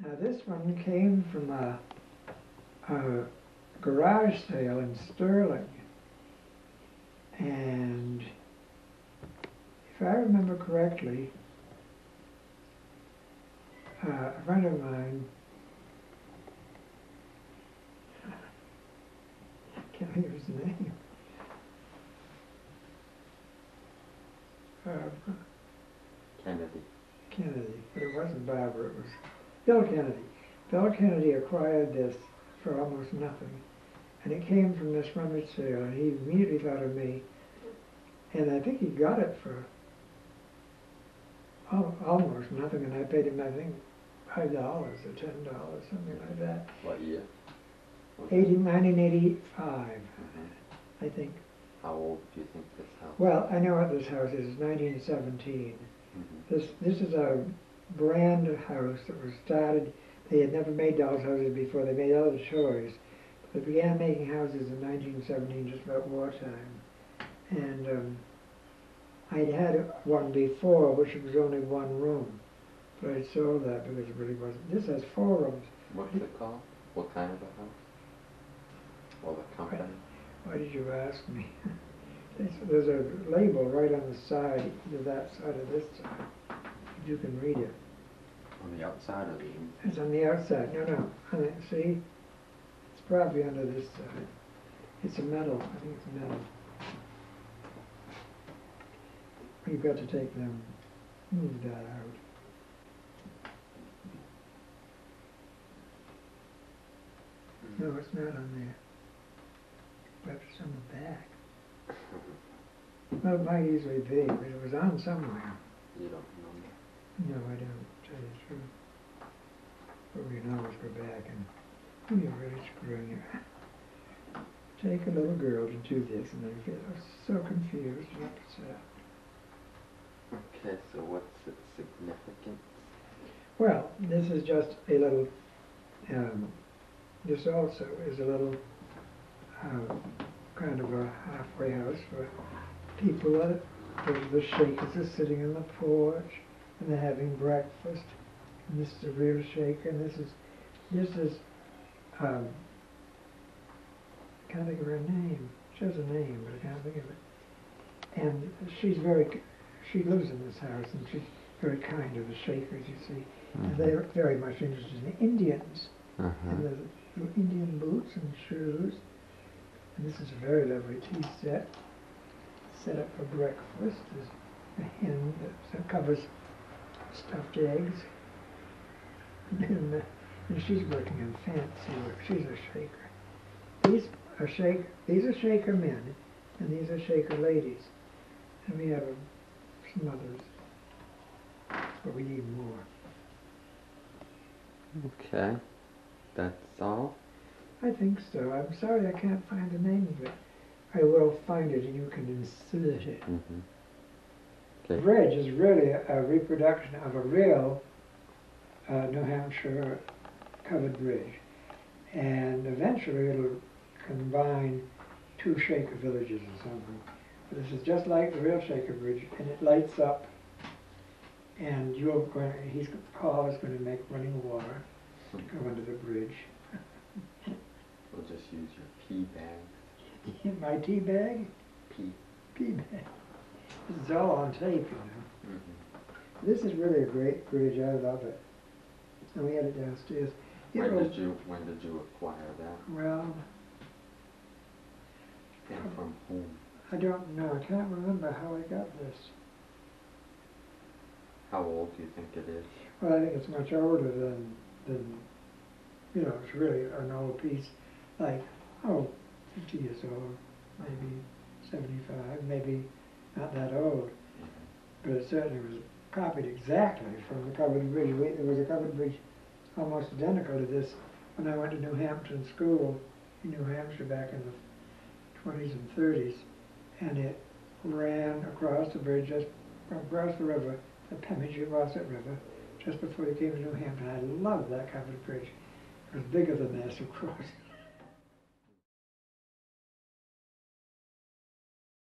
Now this one came from a garage sale in Sterling, and if I remember correctly, a friend of mine, I can't think of his name, Kennedy, but it wasn't Barbara, it was Bill Kennedy. Bill Kennedy acquired this for almost nothing, and it came from this rummage sale, and he immediately thought of me, and I think he got it for almost nothing, and I paid him, I think, $5 or $10, something like that. What year? 1985, I think. How old do you think this house? Well, I know what this house is. It's 1917. This is a brand house that was started. They had never made dolls houses before. They made other toys. They began making houses in 1917, just about wartime. And I'd had one before, which was only one room. But I sold that because it really wasn't. This has 4 rooms. What's it called? What kind of a house? Or the company? Why did you ask me? There's a label right on the side, either that side or this side. You can read it. On the outside of the room? It's on the outside. No. See? It's probably under this side. It's a metal. I think it's metal. You've got to take them, move that out. No, it's not on there. Perhaps it's on the back. Well, it might easily be, but it was on somewhere. You don't know? No, I don't, to tell you the truth. But we can always go back and you're really screwing it. Take a little girl to do this and they get so confused and upset. Okay, so what's its significance? Well, this is just a little, this also is a little kind of a halfway house for people that the Shakers are sitting on the porch and they're having breakfast. And this is a real Shaker, and this is can't think of her name. She has a name, but I can't think of it. And she lives in this house, and she's very kind to the Shakers, you see. And they're very much interested in the Indians. And there's little Indian boots and shoes. And this is a very lovely tea set up for breakfast. There's a hen that covers stuffed eggs. And she's working in fancy work. She's a Shaker. These are Shaker men, and these are Shaker ladies. And we have some others, but we need more. Okay, that's all? I think so. I'm sorry I can't find the name of it. I will find it and you can insert it. Okay. Bridge is really a reproduction of a real New Hampshire covered bridge. And eventually it'll combine 2 Shaker villages or something. But this is just like the real Shaker bridge, and it lights up. And Paul is going to make running water go under the bridge. We'll just use your pea bag. In my tea bag? Pea bag. This is all on tape, you know. This is really a great bridge. I love it. And we had it downstairs. When did you acquire that? Well, And from whom? I don't know. I can't remember how I got this. How old do you think it is? Well, I think it's much older than it's really an old piece, like, 50 years old, maybe 75, maybe not that old. But it certainly was copied exactly from the covered bridge. There was a covered bridge almost identical to this when I went to New Hampton School in New Hampshire back in the 20s and 30s. And it ran across the bridge, just across the river, the Pemigewasset River, just before you came to New Hampton. I loved that covered bridge. It was bigger than this, of course.